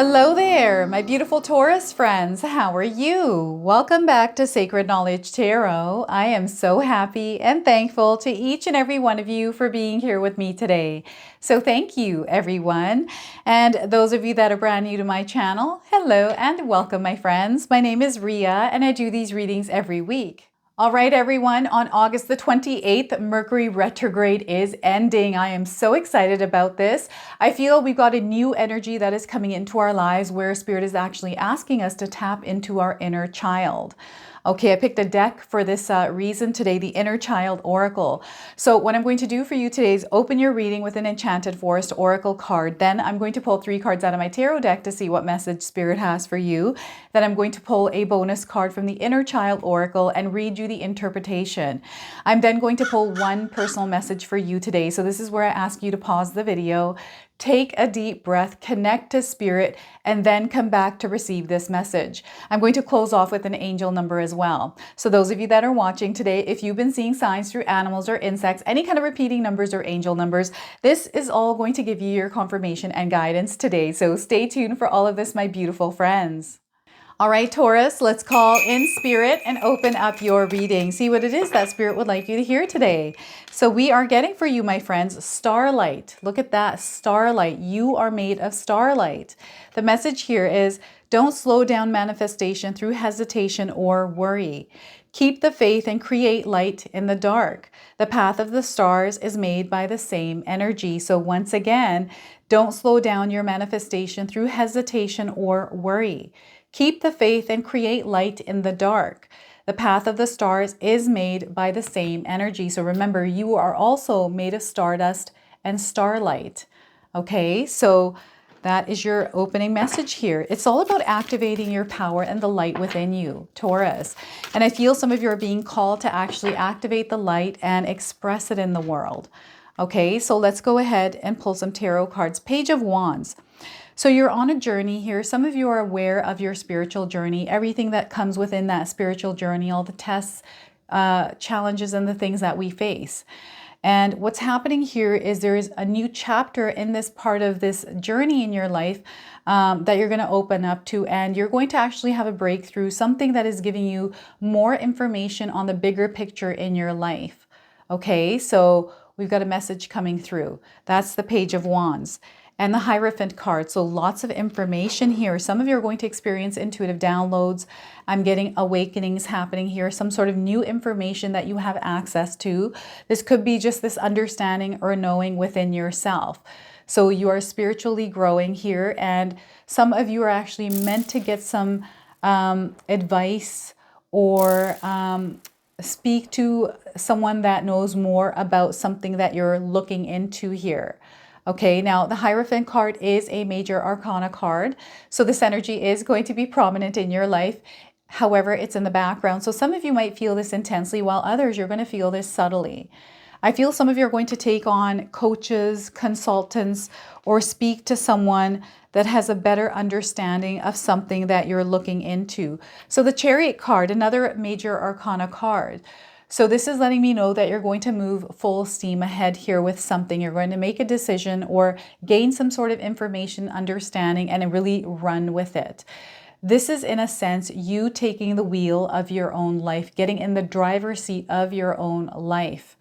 Hello there, my beautiful Taurus friends. How are you? Welcome back to Sacred Knowledge Tarot. I am so happy and thankful to each and every one of you for being here with me today. So thank you, everyone. And those of you that are brand new to my channel, hello and welcome, my friends. My name is Ria and I do these readings every week. All right, everyone, on August the 28th, Mercury retrograde is ending. I am so excited about this. I feel we've got a new energy that is coming into our lives where Spirit is actually asking us to tap into our inner child. Okay, I picked a deck for this reason today, the Inner Child Oracle. So what I'm going to do for you today is open your reading with an Enchanted Forest Oracle card. Then I'm going to pull 3 cards out of my tarot deck to see what message Spirit has for you. Then I'm going to pull a bonus card from the Inner Child Oracle and read you the interpretation. I'm then going to pull one personal message for you today. So this is where I ask you to pause the video, take a deep breath, connect to Spirit, and then come back to receive this message. I'm going to close off with an angel number as well. So those of you that are watching today, if you've been seeing signs through animals or insects, any kind of repeating numbers or angel numbers, this is all going to give you your confirmation and guidance today. So stay tuned for all of this, my beautiful friends. All right, Taurus, let's call in Spirit and open up your reading. See what it is that Spirit would like you to hear today. So we are getting for you, my friends, starlight. Look at that, starlight. You are made of starlight. The message here is, don't slow down manifestation through hesitation or worry. Keep the faith and create light in the dark. The path of the stars is made by the same energy. So once again, don't slow down your manifestation through hesitation or worry. Keep the faith and create light in the dark. The path of the stars is made by the same energy. So remember, you are also made of stardust and starlight. Okay, so that is your opening message here. It's all about activating your power and the light within you, Taurus. And I feel some of you are being called to actually activate the light and express it in the world. Okay, so let's go ahead and pull some tarot cards. Page of Wands. So you're on a journey here. Some of you are aware of your spiritual journey, everything that comes within that spiritual journey, all the tests, challenges, and the things that we face. And what's happening here is there is a new chapter in this part of this journey in your life that you're going to open up to, and you're going to actually have a breakthrough, something that is giving you more information on the bigger picture in your life. Okay, so we've got a message coming through. That's the Page of Wands. And the Hierophant card. So lots of information here. Some of you are going to experience intuitive downloads. I'm getting awakenings happening here. Some sort of new information that you have access to. This could be just this understanding or knowing within yourself. So you are spiritually growing here. And some of you are actually meant to get some advice or speak to someone that knows more about something that you're looking into here. Okay, now the Hierophant card is a major arcana card. So this energy is going to be prominent in your life. However, it's in the background. So some of you might feel this intensely, while others, you're going to feel this subtly. I feel some of you are going to take on coaches, consultants, or speak to someone that has a better understanding of something that you're looking into. So the Chariot card, another major arcana card. So this is letting me know that you're going to move full steam ahead here with something. You're going to make a decision or gain some sort of information, understanding, and really run with it. This is, in a sense, you taking the wheel of your own life, getting in the driver's seat of your own life.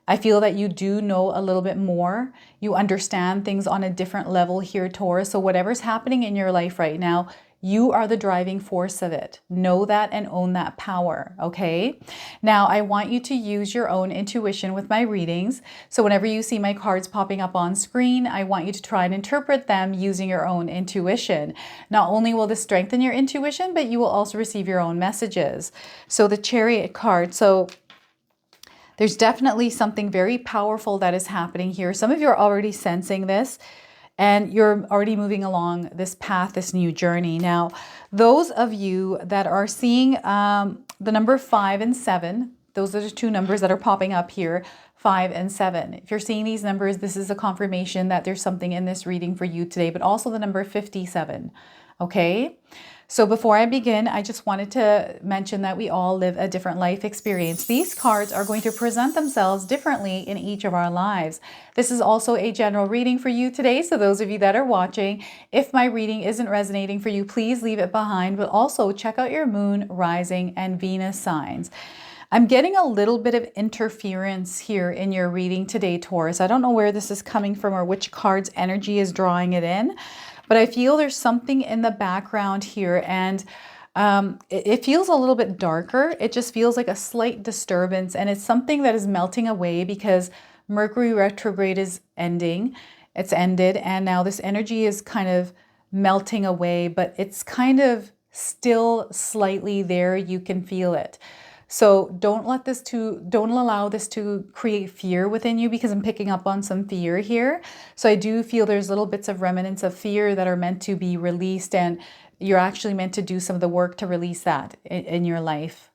I feel that you do know a little bit more. You understand things on a different level here, Taurus. So whatever's happening in your life right now, you are the driving force of it. Know that and own that power, okay? Now, I want you to use your own intuition with my readings. So whenever you see my cards popping up on screen, I want you to try and interpret them using your own intuition. Not only will this strengthen your intuition, but you will also receive your own messages. So the Chariot card. So there's definitely something very powerful that is happening here. Some of you are already sensing this. And you're already moving along this path, this new journey. Now, those of you that are seeing the number 5 and 7, those are the 2 numbers that are popping up here, 5 and 7. If you're seeing these numbers, this is a confirmation that there's something in this reading for you today, but also the number 57, okay? So before I begin, I just wanted to mention that we all live a different life experience. These cards are going to present themselves differently in each of our lives. This is also a general reading for you today. So those of you that are watching, if my reading isn't resonating for you, please leave it behind, but also check out your moon, rising, and Venus signs. I'm getting a little bit of interference here in your reading today, Taurus. I don't know where this is coming from or which card's energy is drawing it in, but I feel there's something in the background here, and it feels a little bit darker. It just feels like a slight disturbance, and it's something that is melting away because Mercury retrograde is ending. It's ended, and now this energy is kind of melting away, but it's kind of still slightly there. You can feel it. So don't allow this to create fear within you, because I'm picking up on some fear here. So I do feel there's little bits of remnants of fear that are meant to be released, and you're actually meant to do some of the work to release that in your life,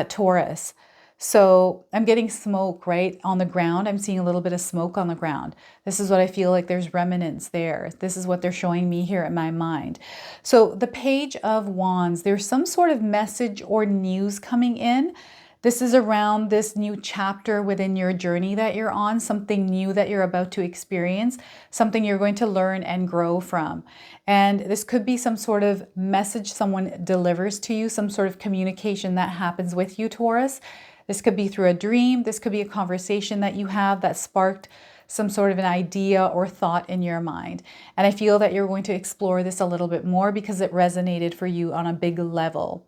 Taurus. So I'm getting smoke right on the ground. I'm seeing a little bit of smoke on the ground. This is what I feel like there's remnants there. This is what they're showing me here in my mind. So the Page of Wands, there's some sort of message or news coming in. This is around this new chapter within your journey that you're on, something new that you're about to experience, something you're going to learn and grow from. And this could be some sort of message someone delivers to you, some sort of communication that happens with you, Taurus. This could be through a dream. This could be a conversation that you have that sparked some sort of an idea or thought in your mind. And I feel that you're going to explore this a little bit more because it resonated for you on a big level.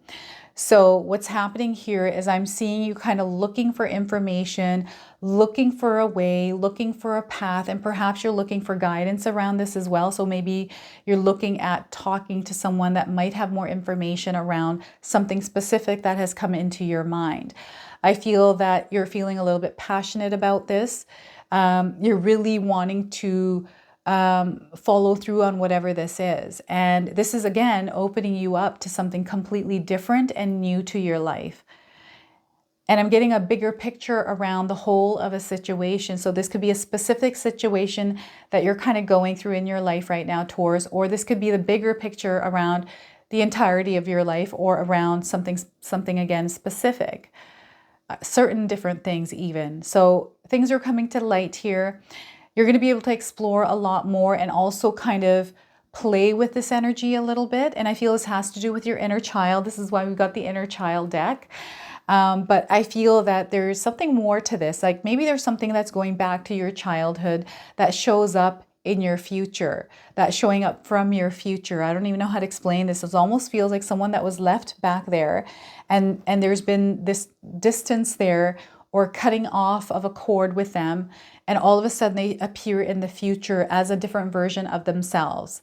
So what's happening here is I'm seeing you kind of looking for information, looking for a way, looking for a path, and perhaps you're looking for guidance around this as well. So maybe you're looking at talking to someone that might have more information around something specific that has come into your mind. I feel that you're feeling a little bit passionate about this. You're really wanting to follow through on whatever this is. And this is, again, opening you up to something completely different and new to your life. And I'm getting a bigger picture around the whole of a situation. So this could be a specific situation that you're kind of going through in your life right now, Taurus, or this could be the bigger picture around the entirety of your life, or around something again specific. Certain different things even. So things are coming to light here. You're going to be able to explore a lot more and also kind of play with this energy a little bit. And I feel this has to do with your inner child. This is why we've got the inner child deck. But I feel that there's something more to this. Like maybe there's something that's going back to your childhood that shows up in your future, that's showing up from your future. I don't even know how to explain this. It almost feels like someone that was left back there, and there's been this distance there, or cutting off of a cord with them, and all of a sudden they appear in the future as a different version of themselves.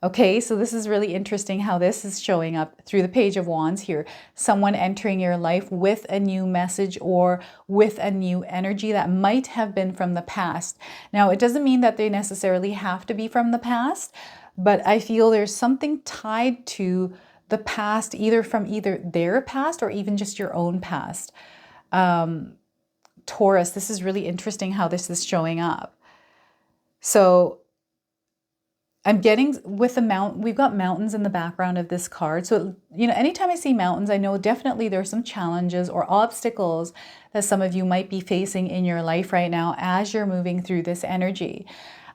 Okay, so this is really interesting how this is showing up through the Page of Wands here. Someone entering your life with a new message or with a new energy that might have been from the past. Now, it doesn't mean that they necessarily have to be from the past, but I feel there's something tied to the past, either from their past or even just your own past. Taurus, this is really interesting how this is showing up. So I'm getting with the mountain, we've got mountains in the background of this card. So, you know, anytime I see mountains, I know definitely there's some challenges or obstacles that some of you might be facing in your life right now as you're moving through this energy.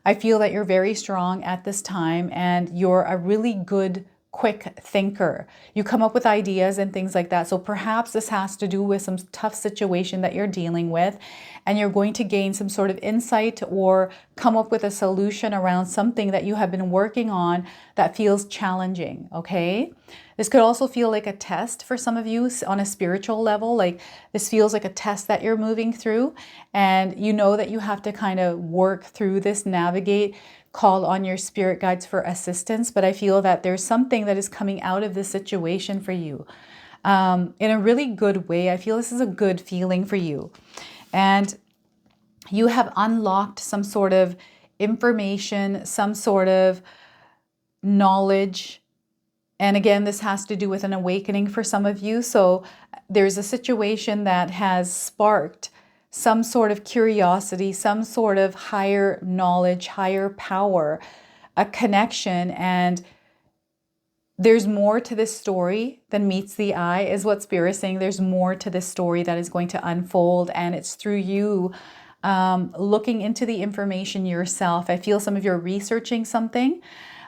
I feel that you're very strong at this time, and you're a really good quick thinker. You come up with ideas and things like that. So perhaps this has to do with some tough situation that you're dealing with, and you're going to gain some sort of insight or come up with a solution around something that you have been working on that feels challenging, okay? This could also feel like a test for some of you on a spiritual level. Like this feels like a test that you're moving through, and you know that you have to kind of work through this, navigate, call on your spirit guides for assistance. But I feel that there's something that is coming out of this situation for you in a really good way. I feel this is a good feeling for you. And you have unlocked some sort of information, some sort of knowledge. And again, this has to do with an awakening for some of you. So there's a situation that has sparked some sort of curiosity, some sort of higher knowledge, higher power, a connection. And there's more to this story than meets the eye, is what Spirit is saying. There's more to this story that is going to unfold, and it's through you looking into the information yourself. I feel some of you are researching something,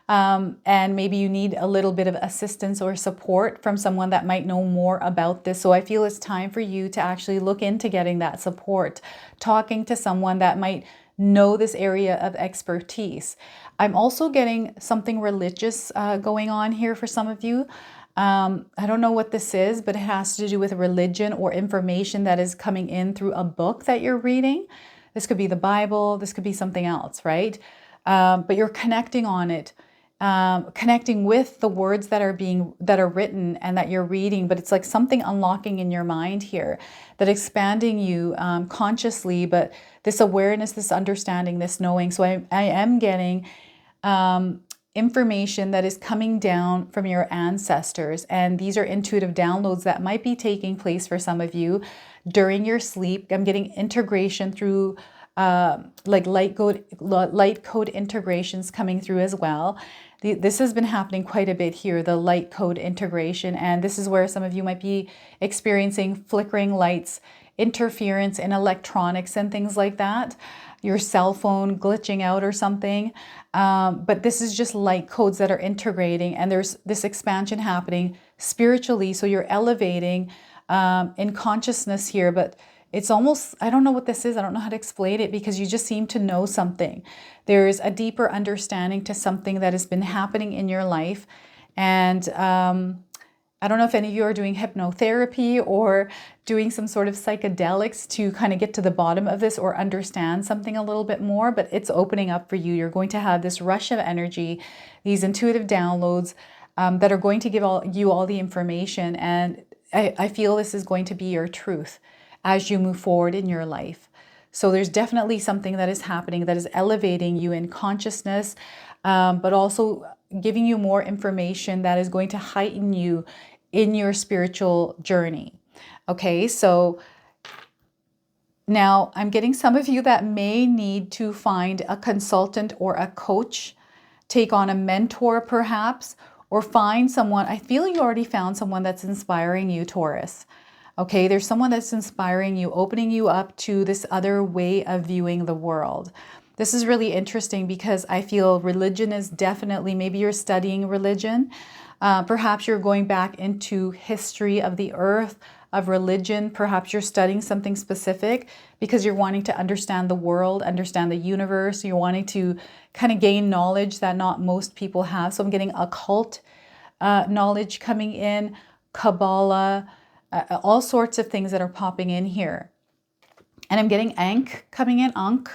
and maybe you need a little bit of assistance or support from someone that might know more about this. So I feel it's time for you to actually look into getting that support, talking to someone that might know this area of expertise. I'm also getting something religious going on here for some of you. I don't know what this is, but it has to do with religion or information that is coming in through a book that you're reading. This could be the Bible, this could be something else, right? But you're connecting on it, connecting with the words that are written and that you're reading. But it's like something unlocking in your mind here, that expanding you consciously, but this awareness, this understanding, this knowing. So I am getting information that is coming down from your ancestors, and these are intuitive downloads that might be taking place for some of you during your sleep. I'm getting integration through like light code integrations coming through as well. This has been happening quite a bit here, the light code integration, and this is where some of you might be experiencing flickering lights, interference in electronics and things like that, your cell phone glitching out or something. But this is just light codes that are integrating, and there's this expansion happening spiritually. So you're elevating in consciousness here, but it's almost, I don't know what this is. I don't know how to explain it, because you just seem to know something. There's a deeper understanding to something that has been happening in your life. And I don't know if any of you are doing hypnotherapy or doing some sort of psychedelics to kind of get to the bottom of this or understand something a little bit more, but it's opening up for you. You're going to have this rush of energy, these intuitive downloads that are going to give you all the information. And I feel this is going to be your truth as you move forward in your life. So there's definitely something that is happening that is elevating you in consciousness, but also giving you more information that is going to heighten you in your spiritual journey. Okay, so now I'm getting some of you that may need to find a consultant or a coach, take on a mentor perhaps, or find someone. I feel you already found someone that's inspiring you, Taurus. Okay, there's someone that's inspiring you, opening you up to this other way of viewing the world. This is really interesting because I feel religion is definitely, maybe you're studying religion. Perhaps you're going back into history of the earth, of religion. Perhaps you're studying something specific because you're wanting to understand the world, understand the universe. You're wanting to kind of gain knowledge that not most people have. So I'm getting occult knowledge coming in, Kabbalah, all sorts of things that are popping in here. And I'm getting Ankh coming in, Ankh,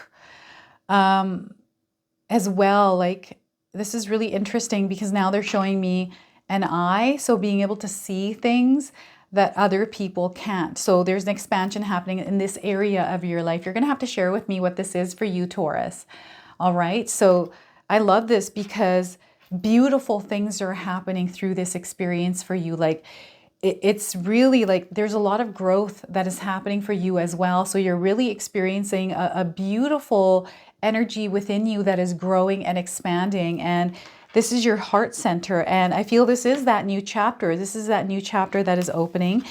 as well. Like, this is really interesting because now they're showing me an eye. So being able to see things that other people can't. So there's an expansion happening in this area of your life. You're going to have to share with me what this is for you, Taurus. All right. So I love this because beautiful things are happening through this experience for you. Like, it's really like there's a lot of growth that is happening for you as well. So you're really experiencing a beautiful energy within you that is growing and expanding. And this is your heart center. And I feel this is that new chapter. This is that new chapter that is opening.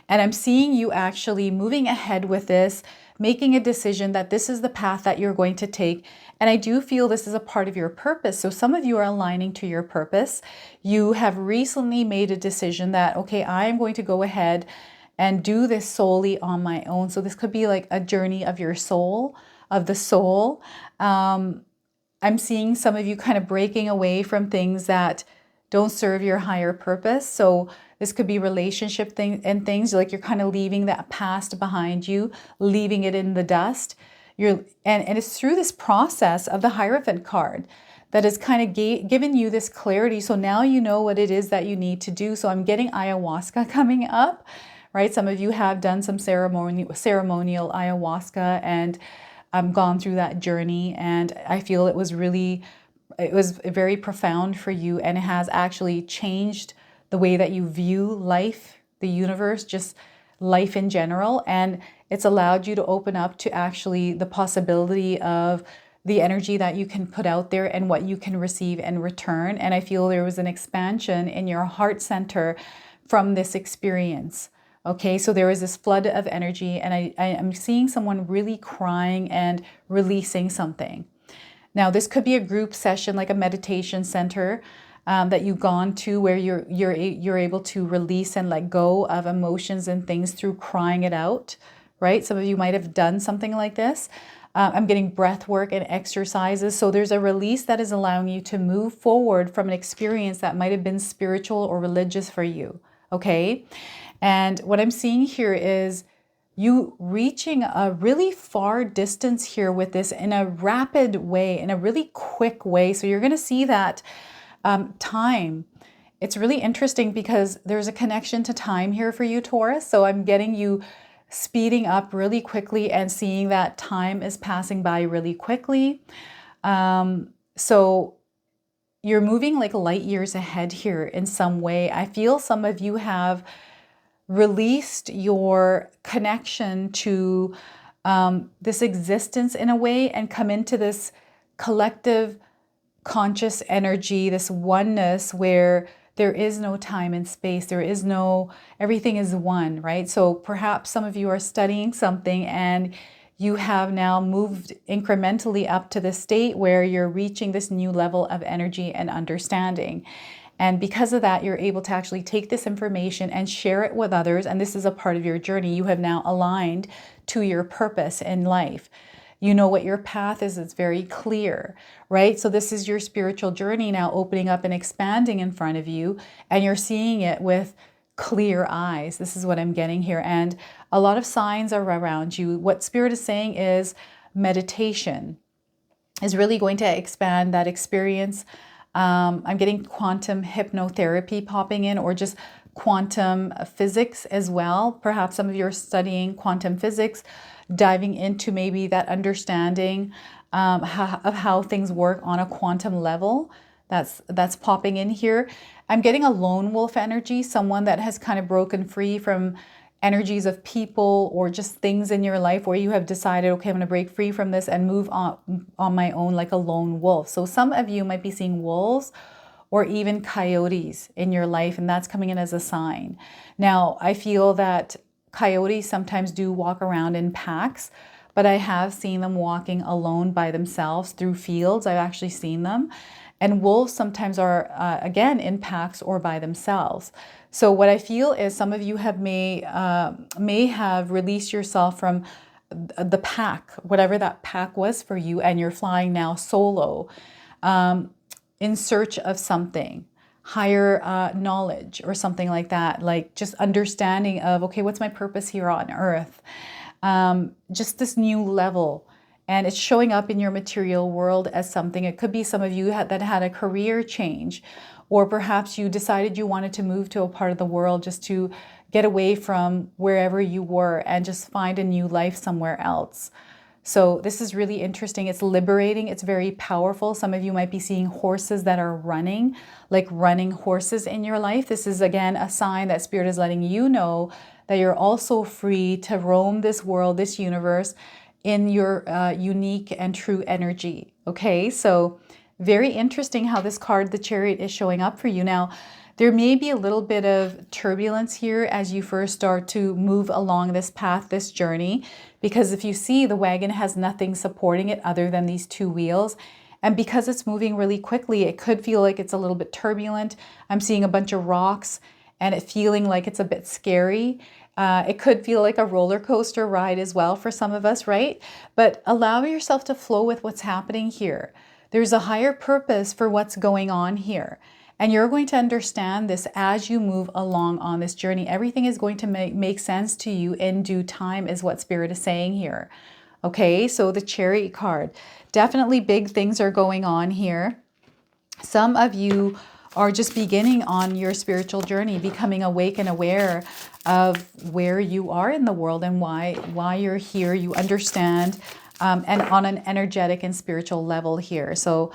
And I'm seeing you actually moving ahead with this, making a decision that this is the path that you're going to take. And I do feel this is a part of your purpose. So some of you are aligning to your purpose. You have recently made a decision that, okay, I am going to go ahead and do this solely on my own. So this could be like a journey of your soul, of the soul. I'm seeing some of you kind of breaking away from things that don't serve your higher purpose. So this could be relationship things like you're kind of leaving that past behind you, leaving it in the dust. And it's through this process of the Hierophant card that has kind of given you this clarity. So now you know what it is that you need to do. So I'm getting ayahuasca coming up, right? Some of you have done some ceremonial ayahuasca and gone through that journey. And I feel it was very profound for you. And it has actually changed the way that you view life, the universe, just life in general. And it's allowed you to open up to actually the possibility of the energy that you can put out there and what you can receive in return. And I feel there was an expansion in your heart center from this experience. Okay, so there is this flood of energy, and I am seeing someone really crying and releasing something. Now, this could be a group session, like a meditation center that you've gone to, where you're able to release and let go of emotions and things through crying it out, right? Some of you might have done something like this. I'm getting breath work and exercises. So there's a release that is allowing you to move forward from an experience that might have been spiritual or religious for you. Okay. And what I'm seeing here is you reaching a really far distance here with this in a rapid way, in a really quick way. So you're going to see that time. It's really interesting because there's a connection to time here for you, Taurus. So I'm getting you speeding up really quickly and seeing that time is passing by really quickly. So you're moving like light years ahead here in some way. I feel some of you have released your connection to this existence in a way and come into this collective conscious energy, this oneness where there is no time and space. There is no, everything is one, right? So perhaps some of you are studying something and you have now moved incrementally up to the state where you're reaching this new level of energy and understanding. And because of that, you're able to actually take this information and share it with others. And this is a part of your journey. You have now aligned to your purpose in life. You know what your path is. It's very clear, right? So this is your spiritual journey now opening up and expanding in front of you. And you're seeing it with clear eyes. This is what I'm getting here. And a lot of signs are around you. What Spirit is saying is meditation is really going to expand that experience. I'm getting quantum hypnotherapy popping in, or just quantum physics as well. Perhaps some of you are studying quantum physics, diving into maybe that understanding of how things work on a quantum level. That's popping in here. I'm getting a lone wolf energy, someone that has kind of broken free from energies of people or just things in your life where you have decided, okay, I'm going to break free from this and move on my own, like a lone wolf. So some of you might be seeing wolves or even coyotes in your life, and that's coming in as a sign. Now, I feel that coyotes sometimes do walk around in packs, but I have seen them walking alone by themselves through fields. I've actually seen them. And wolves sometimes are, again, in packs or by themselves. So what I feel is some of you may have released yourself from the pack, whatever that pack was for you, and you're flying now solo in search of something, higher knowledge or something like that, like just understanding of, okay, what's my purpose here on earth? Just this new level. And it's showing up in your material world as something. It could be some of you that had a career change, or perhaps you decided you wanted to move to a part of the world just to get away from wherever you were and just find a new life somewhere else. So this is really interesting. It's liberating. It's very powerful. Some of you might be seeing horses that are running, like running horses in your life. This is, again, a sign that Spirit is letting you know that you're also free to roam this world, this universe, in your unique and true energy. Okay, so very interesting how this card, the Chariot, is showing up for you. Now, there may be a little bit of turbulence here as you first start to move along this path, this journey, because if you see, the wagon has nothing supporting it other than these two wheels. And because it's moving really quickly, it could feel like it's a little bit turbulent. I'm seeing a bunch of rocks and it feeling like it's a bit scary. It could feel like a roller coaster ride as well for some of us, right? But allow yourself to flow with what's happening here. There's a higher purpose for what's going on here. And you're going to understand this as you move along on this journey. Everything is going to make sense to you in due time, is what Spirit is saying here. Okay, so the Chariot card. Definitely big things are going on here. Some of you are just beginning on your spiritual journey, becoming awake and aware of where you are in the world and why you're here. You understand, and on an energetic and spiritual level here. So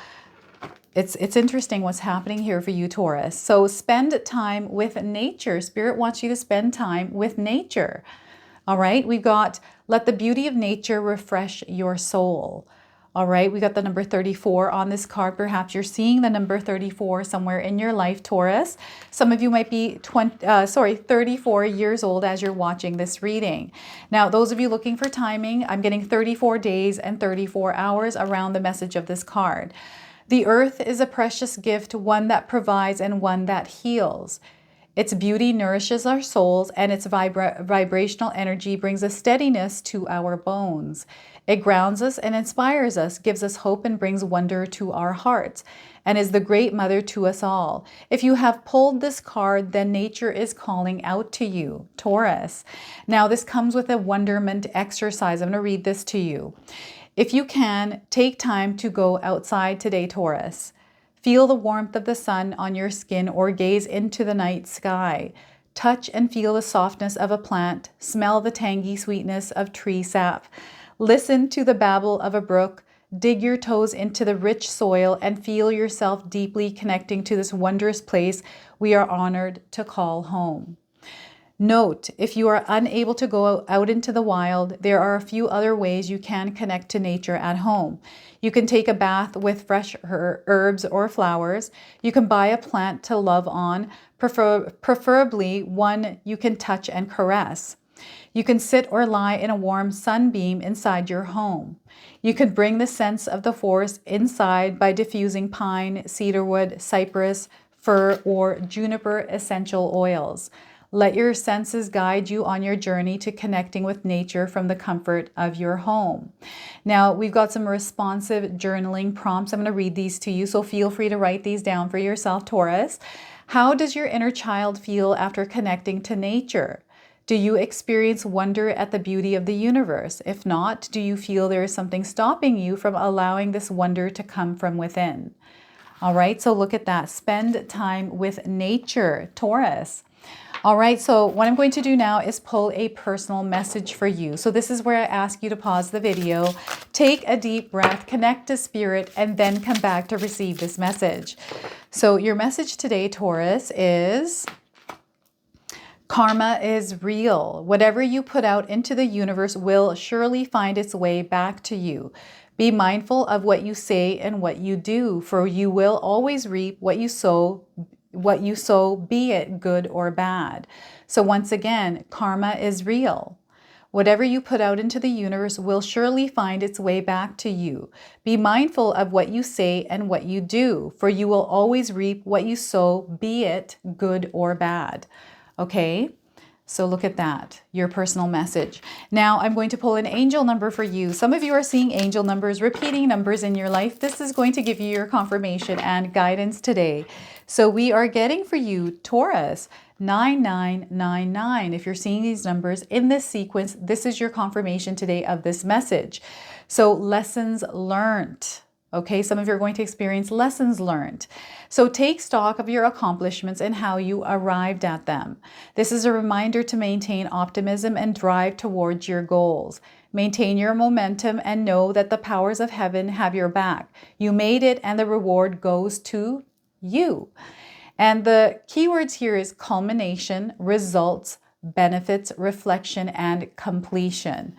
it's interesting what's happening here for you, Taurus. So spend time with nature. Spirit wants you to spend time with nature. All right, we've got, let the beauty of nature refresh your soul. All right, we got the number 34 on this card. Perhaps you're seeing the number 34 somewhere in your life, Taurus. Some of you might be 34 years old as you're watching this reading. Now, those of you looking for timing, I'm getting 34 days and 34 hours around the message of this card. The earth is a precious gift, one that provides and one that heals. Its beauty nourishes our souls, and its vibrational energy brings a steadiness to our bones. It grounds us and inspires us, gives us hope and brings wonder to our hearts, and is the great mother to us all. If you have pulled this card, then nature is calling out to you, Taurus. Now, this comes with a wonderment exercise. I'm going to read this to you. If you can, take time to go outside today, Taurus. Feel the warmth of the sun on your skin or gaze into the night sky. Touch and feel the softness of a plant. Smell the tangy sweetness of tree sap. Listen to the babble of a brook. Dig your toes into the rich soil and feel yourself deeply connecting to this wondrous place we are honored to call home. Note, if you are unable to go out into the wild, there are a few other ways you can connect to nature at home. You can take a bath with fresh herbs or flowers. You can buy a plant to love on, preferably one you can touch and caress. You can sit or lie in a warm sunbeam inside your home. You can bring the sense of the forest inside by diffusing pine, cedarwood, cypress, fir, or juniper essential oils. Let your senses guide you on your journey to connecting with nature from the comfort of your home. Now, we've got some responsive journaling prompts. I'm going to read these to you, so feel free to write these down for yourself, Taurus. How does your inner child feel after connecting to nature? Do you experience wonder at the beauty of the universe? If not, do you feel there is something stopping you from allowing this wonder to come from within? All right, so look at that. Spend time with nature, Taurus. All right, so what I'm going to do now is pull a personal message for you. So this is where I ask you to pause the video, take a deep breath, connect to spirit, and then come back to receive this message. So your message today, Taurus, is karma is real. Whatever you put out into the universe will surely find its way back to you. Be mindful of what you say and what you do, for you will always reap what you sow, be it good or bad. So once again, karma is real. Whatever you put out into the universe will surely find its way back to you. Be mindful of what you say and what you do, for you will always reap what you sow, be it good or bad. Okay? So look at that, your personal message. Now I'm going to pull an angel number for you. Some of you are seeing angel numbers, repeating numbers in your life. This is going to give you your confirmation and guidance today. So we are getting for you, Taurus, 9999. If you're seeing these numbers in this sequence, this is your confirmation today of this message. So lessons learned. Okay, some of you are going to experience lessons learned. So take stock of your accomplishments and how you arrived at them. This is a reminder to maintain optimism and drive towards your goals. Maintain your momentum and know that the powers of heaven have your back. You made it and the reward goes to you. And the keywords here is culmination, results, benefits, reflection, and completion.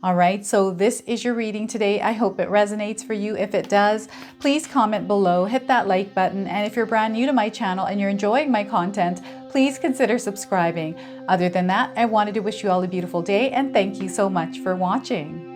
All right, so this is your reading today. I hope it resonates for you. If it does, please comment below, hit that like button. And if you're brand new to my channel and you're enjoying my content, please consider subscribing. Other than that, I wanted to wish you all a beautiful day and thank you so much for watching.